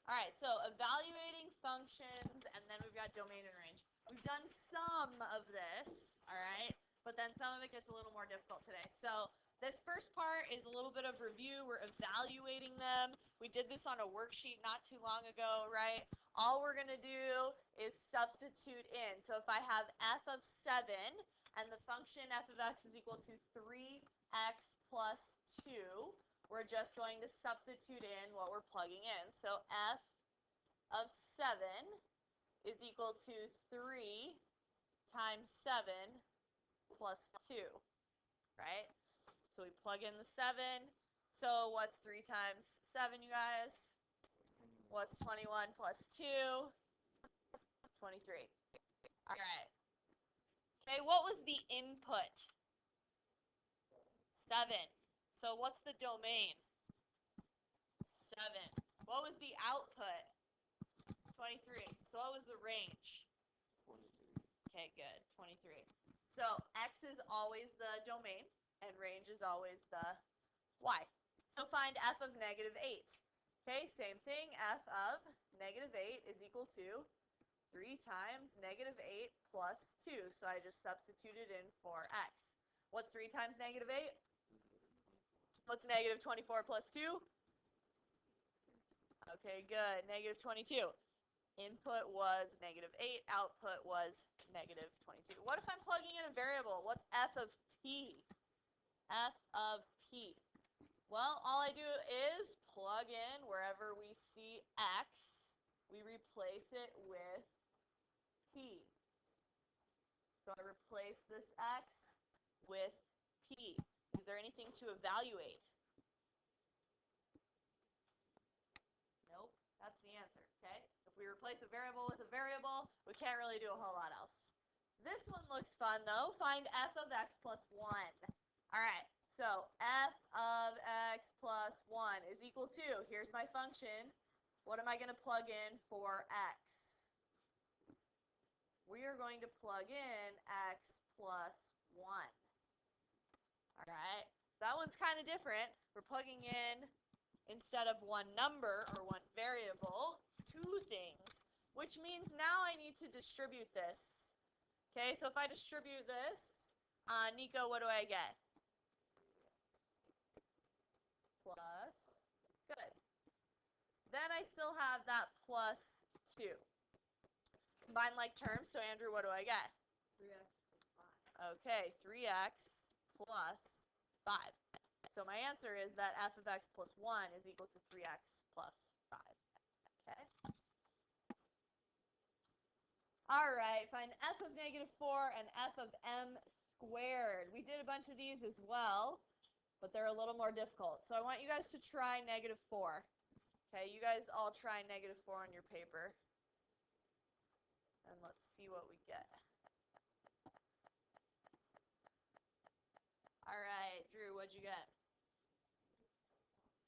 All right, so evaluating functions, and then we've got domain and range. We've done some of this, all right, but then some of it gets a little more difficult today. So this first part is a little bit of review. We're evaluating them. We did this on a worksheet not too long ago, right? All we're going to do is substitute in. So if I have f of 7 and the function f of x is equal to 3x plus 2, we're just going to substitute in what we're plugging in. So f of 7 is equal to 3 times 7 plus 2, right? So we plug in the 7. So what's 3 times 7, you guys? What's 21 plus 2? 23. All right. Okay, what was the input? 7. So what's the domain? 7. What was the output? 23. So what was the range? 23. Okay, good. 23. So x is always the domain, and range is always the y. So find f of negative 8. Okay, same thing. F of negative 8 is equal to 3 times negative 8 plus 2. So I just substituted in for x. What's 3 times negative 8? What's negative 24 plus 2? Okay, good. Negative 22. Input was negative 8. Output was negative 22. What if I'm plugging in a variable? What's f of p? F of p. Well, all I do is plug in wherever we see x, we replace it with p. So I replace this x with p. Is there anything to evaluate? Nope, that's the answer, okay? If we replace a variable with a variable, we can't really do a whole lot else. This one looks fun, though. Find f of x plus 1. All right, so f of x plus 1 is equal to, here's my function. What am I going to plug in for x? We are going to plug in x plus 1. All right, so that one's kind of different. We're plugging in, instead of one number or one variable, two things, which means now I need to distribute this. Okay, so if I distribute this, Nico, what do I get? Plus, good. Then I still have that plus 2. Combine like terms, so Andrew, what do I get? 3x plus 5. Okay, 3x plus 5. So my answer is that f of x plus 1 is equal to 3x plus 5. Okay. All right, find f of negative 4 and f of m squared. We did a bunch of these as well, but they're a little more difficult. So I want you guys to try negative 4. Okay, you guys all try negative 4 on your paper. And let's see what we get. All right, Drew, what'd you get?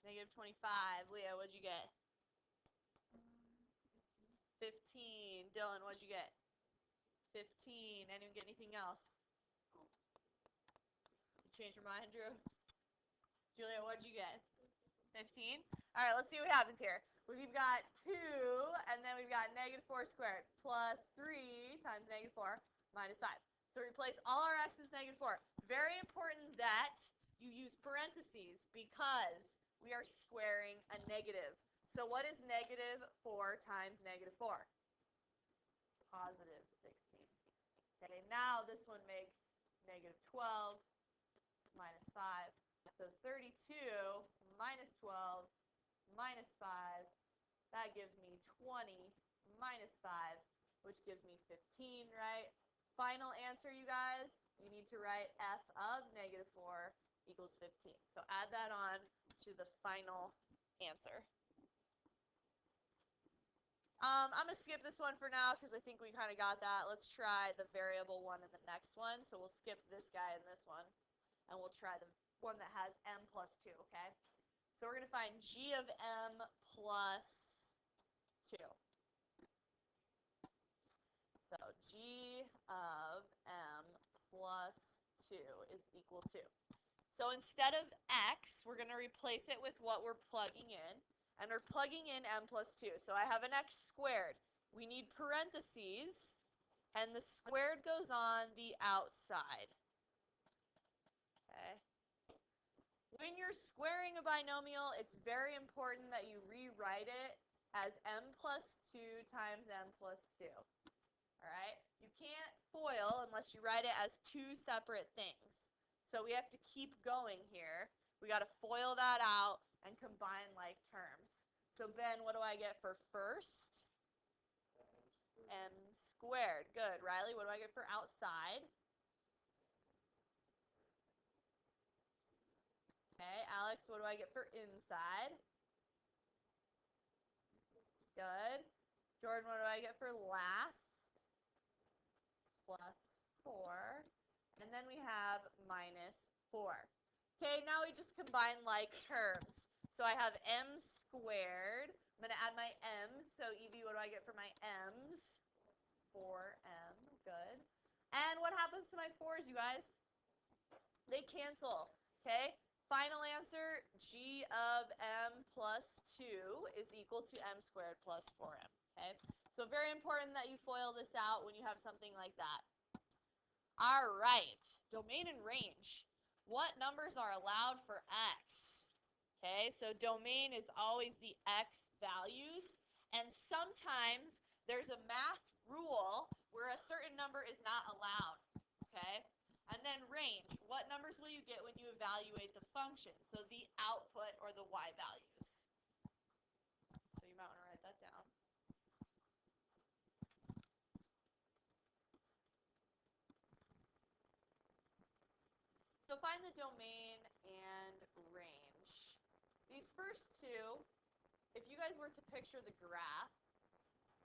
Negative 25. Leah, what'd you get? 15. Dylan, what'd you get? 15. Anyone get anything else? You change your mind, Drew? Julia, what'd you get? 15? All right, let's see what happens here. We've got 2, and then we've got negative 4 squared plus 3 times negative 4 minus 5. So replace all our x's negative 4. Very important that you use parentheses because we are squaring a negative. So what is negative 4 times negative 4? Positive 16. Okay, now this one makes negative 12 minus 5. So 32 minus 12 minus 5, that gives me 20 minus 5, which gives me 15, right? Final answer, you guys, you need to write f of negative 4 equals 15. So add that on to the final answer. I'm going to skip this one for now because I think we kind of got that. Let's try the variable one in the next one. So we'll skip this guy and this one, and we'll try the one that has m plus 2, okay? So we're going to find g of m plus 2. So g of m plus 2 is equal to. So instead of x, we're going to replace it with what we're plugging in. and we're plugging in m plus 2. So I have an x squared. We need parentheses, and the squared goes on the outside. Okay. When you're squaring a binomial, it's very important that you rewrite it as m plus 2 times m plus 2. All right? You can't FOIL unless you write it as two separate things. So we have to keep going here. We got to FOIL that out and combine like terms. So Ben, what do I get for first? M squared. Good. Riley, what do I get for outside? Okay. Alex, what do I get for inside? Good. Jordan, what do I get for last? Plus 4. And then we have minus 4. Okay, now we just combine like terms. So I have m squared. I'm going to add my m's. So Evie, what do I get for my m's? 4m. Good. And what happens to my 4's, you guys? They cancel. Okay? Final answer, g of m plus 2 is equal to m squared plus 4m. Okay? So very important that you FOIL this out when you have something like that. All right. Domain and range. What numbers are allowed for x? Okay, so domain is always the x values, and sometimes there's a math rule where a certain number is not allowed. Okay, and then range. What numbers will you get when you evaluate the function? So the output or the y values. So you might want to write that down. So find the domain and range. These first two, if you guys were to picture the graph,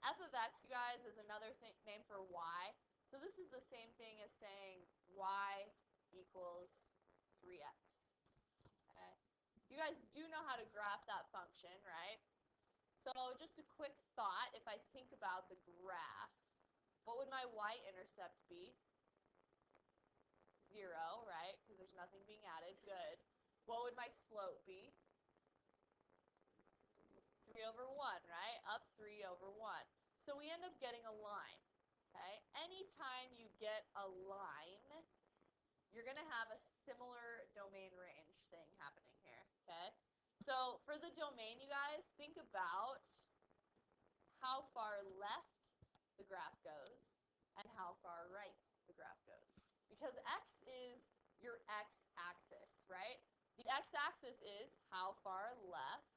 f of x, you guys, is another name for y. So this is the same thing as saying y equals 3x. Okay. You guys do know how to graph that function, right? So just a quick thought, if I think about the graph, what would my y-intercept be? 0, right? Because there's nothing being added. Good. What would my slope be? 3 over 1, right? Up 3 over 1. So we end up getting a line. Okay? Anytime you get a line, you're going to have a similar domain range thing happening here. Okay? So for the domain, you guys, think about how far left the graph goes and how far right the graph goes. Because x is your x-axis, right? The x-axis is how far left,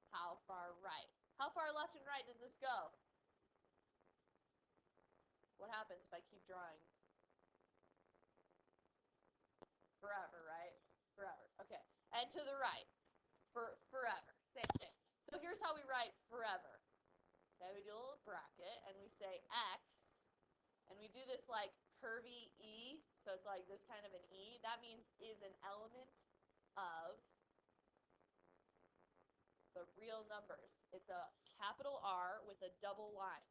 how far right. How far left and right does this go? What happens if I keep drawing? Forever, right? Forever. Okay. And to the right. Forever. Same thing. So here's how we write forever. Okay, we do a little bracket, and we say x, and we do this like curvy E, so it's like this kind of an E. That means is an element of the real numbers. It's a capital R with a double line.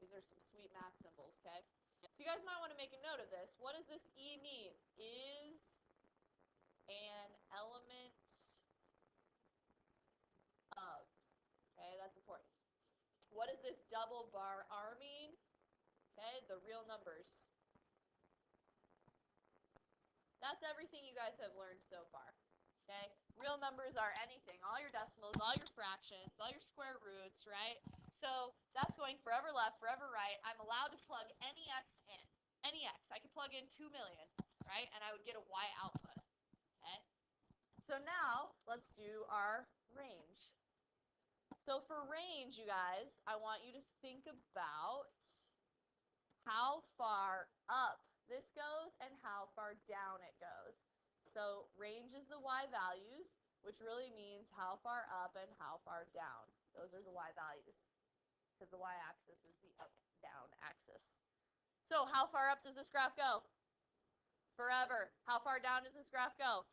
These are some sweet math symbols, okay? So you guys might want to make a note of this. What does this E mean? Is an element of. Okay, that's important. What does this double bar R mean? Okay, the real numbers. That's everything you guys have learned so far. Okay, real numbers are anything, all your decimals, all your fractions, all your square roots, right? So that's going forever left, forever right. I'm allowed to plug any x in, any x. I could plug in 2 million, right? And I would get a y output, okay? So now let's do our range. So for range, you guys, I want you to think about how far up this goes and how far down it goes. So range is the y values, which really means how far up and how far down. Those are the y values, because the y-axis is the up-down axis. So how far up does this graph go? Forever. How far down does this graph go?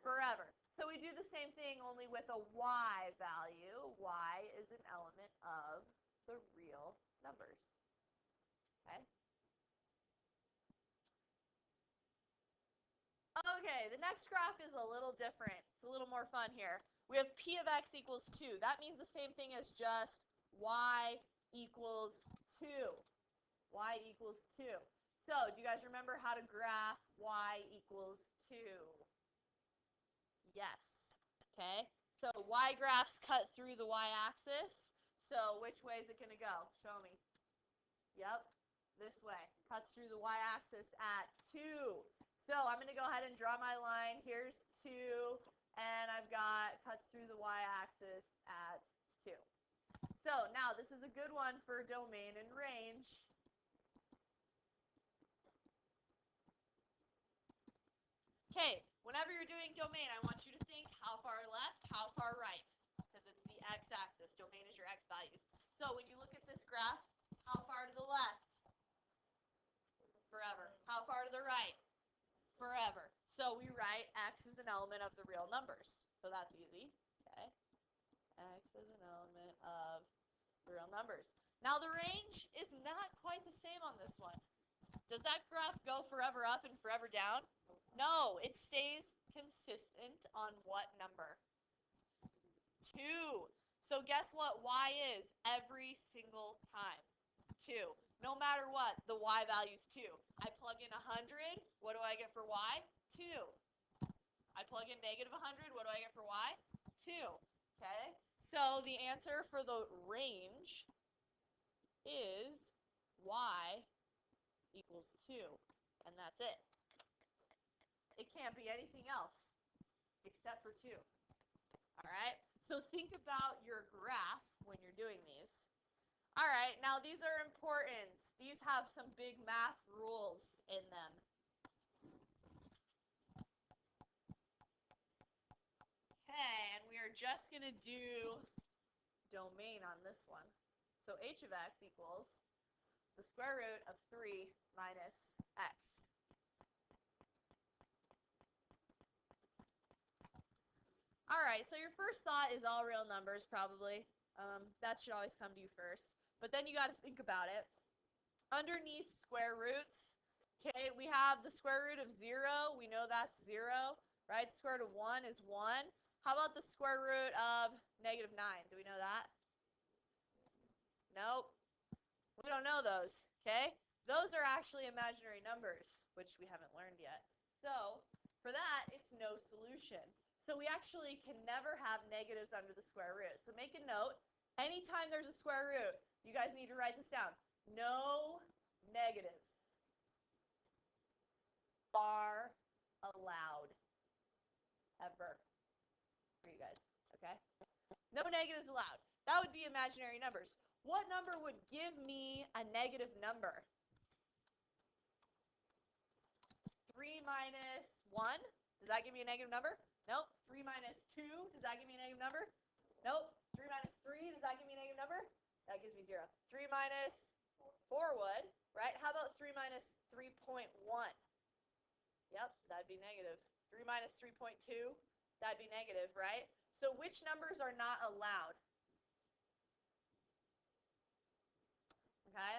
Forever. So we do the same thing, only with a y value. Y is an element of the real numbers. Okay? Okay, the next graph is a little different. It's a little more fun here. We have p of x equals 2. That means the same thing as just y equals 2. Y equals 2. So, do you guys remember how to graph y equals 2? Yes. Okay, so y graphs cut through the y-axis. So, which way is it going to go? Show me. Yep, this way. Cuts through the y-axis at 2. So I'm going to go ahead and draw my line. Here's 2, and I've got cuts through the y-axis at 2. So now this is a good one for domain and range. Okay, whenever you're doing domain, I want you to think how far left, how far right, because it's the x-axis. Domain is your x values. So when you look at this graph, how far to the left? Forever. How far to the right? Forever. So we write x is an element of the real numbers. So that's easy. Okay. X is an element of the real numbers. Now the range is not quite the same on this one. Does that graph go forever up and forever down? No, it stays consistent on what number? 2. So guess what y is every single time? 2. No matter what, the y value is 2. I plug in 100, what do I get for y? 2. I plug in negative 100, what do I get for y? 2. Okay? So the answer for the range is y equals 2. And that's it. It can't be anything else except for 2. All right? So think about your graph when you're doing these. All right, now these are important. These have some big math rules in them. Okay, and we are just going to do domain on this one. So h of x equals the square root of 3 minus x. All right, so your first thought is all real numbers, probably. That should always come to you first. But then you got to think about it. Underneath square roots, okay, we have the square root of 0. We know that's 0, right? Square root of 1 is 1. How about the square root of negative 9? Do we know that? Nope. We don't know those, okay? Those are actually imaginary numbers, which we haven't learned yet. So for that, it's no solution. So we actually can never have negatives under the square root. So make a note. Anytime there's a square root, you guys need to write this down. No negatives are allowed ever for you guys, okay? No negatives allowed. That would be imaginary numbers. What number would give me a negative number? 3 minus 1. Does that give me a negative number? Nope. 3 minus 2. Does that give me a negative number? Nope. 3 minus 3. Does that give me a negative number? That gives me 0. 3 minus 4 would, right? How about 3 minus 3.1? Yep, that'd be negative. 3 minus 3.2, that'd be negative, right? So which numbers are not allowed? Okay?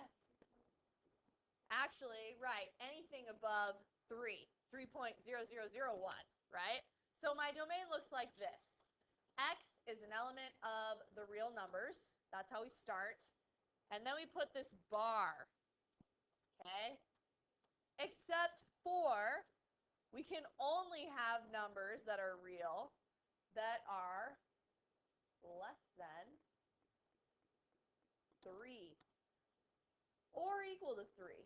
Actually, right, anything above 3, 3.0001, right? So my domain looks like this. X is an element of the real numbers. That's how we start. And then we put this bar, okay? Except for we can only have numbers that are real that are less than 3 or equal to 3.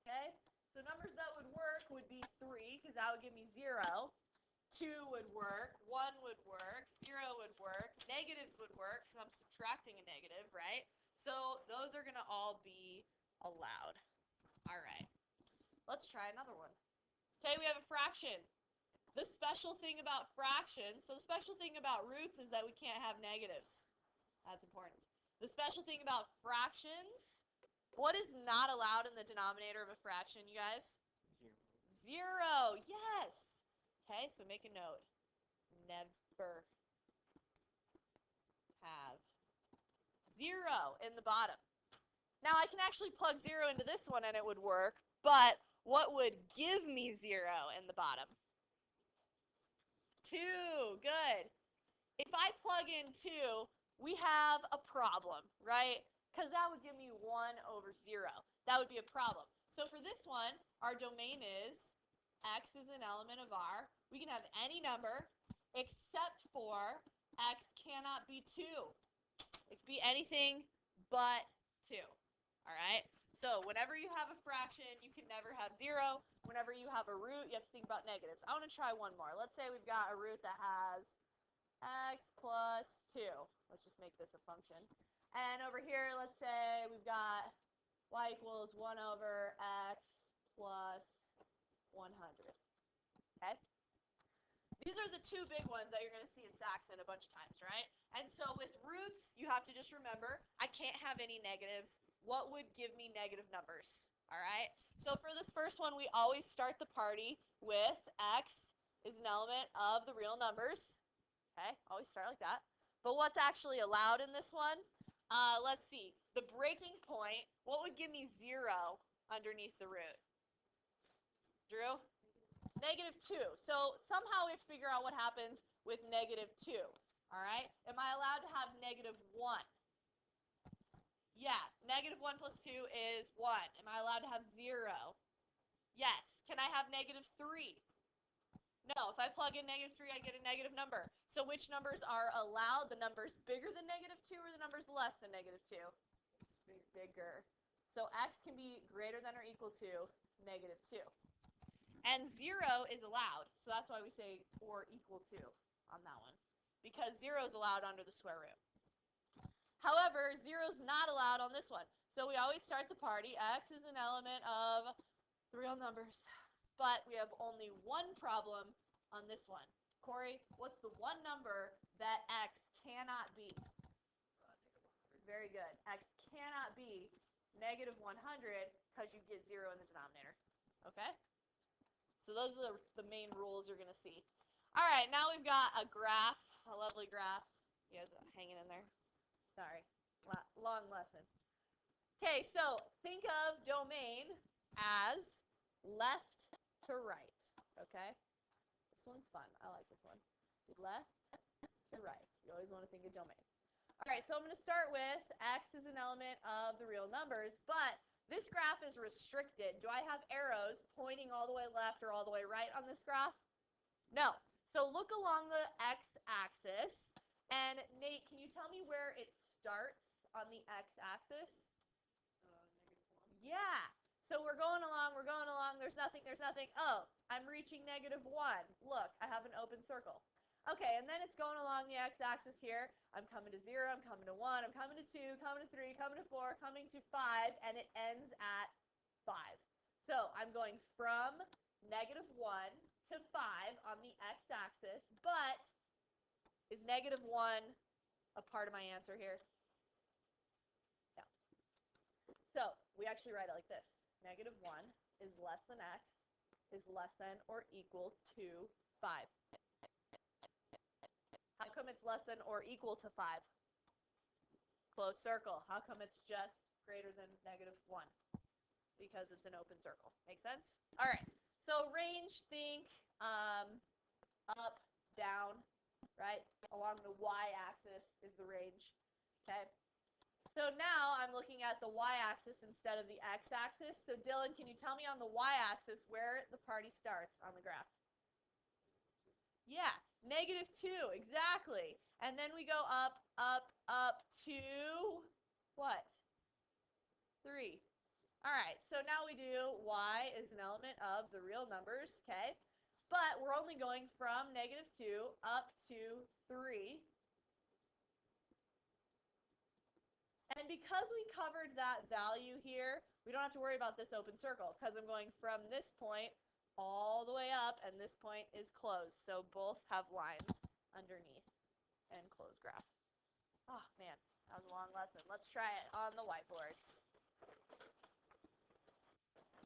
Okay? So numbers that would work would be 3, because that would give me 0. 2 would work. 1 would work. 0 would work. Negatives would work, because I'm subtracting a negative, right? So those are going to all be allowed. All right. Let's try another one. Okay, we have a fraction. The special thing about fractions, so the special thing about roots is that we can't have negatives. That's important. The special thing about fractions, what is not allowed in the denominator of a fraction, you guys? 0. Yes. Okay, so make a note. Never have 0 in the bottom. Now, I can actually plug 0 into this one and it would work, but what would give me 0 in the bottom? 2. Good. If I plug in 2, we have a problem, right? Because that would give me 1 over 0. That would be a problem. So for this one, our domain is x is an element of R. We can have any number except for x cannot be 2. It could be anything but 2. All right? So whenever you have a fraction, you can never have 0. Whenever you have a root, you have to think about negatives. I want to try one more. Let's say we've got a root that has x plus 2. Let's just make this a function. And over here, let's say we've got y equals 1 over x plus 100. Okay? These are the two big ones that you're going to see in Saxon a bunch of times, right? And so with roots, you have to just remember, I can't have any negatives. What would give me negative numbers? All right? So for this first one, we always start the party with x is an element of the real numbers. Okay? Always start like that. But what's actually allowed in this one? Let's see. The breaking point, what would give me 0 underneath the root? Drew? Negative 2. So somehow we have to figure out what happens with negative 2. All right? Am I allowed to have negative 1? Yeah. Negative 1 plus 2 is 1. Am I allowed to have 0? Yes. Can I have negative 3? No. If I plug in negative 3, I get a negative number. So which numbers are allowed? The numbers bigger than negative 2 or the numbers less than negative 2? Bigger. So x can be greater than or equal to negative 2. And 0 is allowed, so that's why we say or equal to on that one, because 0 is allowed under the square root. However, 0 is not allowed on this one, so we always start the party. X is an element of the real numbers, but we have only one problem on this one. Corey, what's the one number that x cannot be? Very good. X cannot be negative 100 because you get 0 in the denominator. Okay? So those are the main rules you're going to see. All right, now we've got a graph, a lovely graph. You guys are hanging in there? Sorry, long lesson. Okay, so think of domain as left to right, okay? This one's fun. I like this one. Left to right. You always want to think of domain. All right, so I'm going to start with x is an element of the real numbers, but this graph is restricted. Do I have arrows pointing all the way left or all the way right on this graph? No. So look along the x-axis, and Nate, can you tell me where it starts on the x-axis? Yeah. So we're going along, there's nothing. Oh, I'm reaching negative 1. Look, I have an open circle. Okay, and then it's going along the x-axis here. I'm coming to 0, I'm coming to 1, I'm coming to 2, coming to 3, coming to 4, coming to 5, and it ends at 5. So I'm going from negative 1 to 5 on the x-axis, but is negative 1 a part of my answer here? No. So we actually write it like this. Negative 1 is less than x is less than or equal to 5. How come it's less than or equal to 5? Closed circle. How come it's just greater than negative 1? Because it's an open circle. Make sense? All right. So range, think up, down, right? Along the y-axis is the range. Okay? So now I'm looking at the y-axis instead of the x-axis. So Dylan, can you tell me on the y-axis where the party starts on the graph? Yeah, negative 2, exactly. And then we go up, up, up to what? 3. All right, so now we do y is an element of the real numbers, okay? But we're only going from negative 2 up to 3. And because we covered that value here, we don't have to worry about this open circle because I'm going from this point all the way up, and this point is closed. So both have lines underneath and closed graph. Oh, man, that was a long lesson. Let's try it on the whiteboards.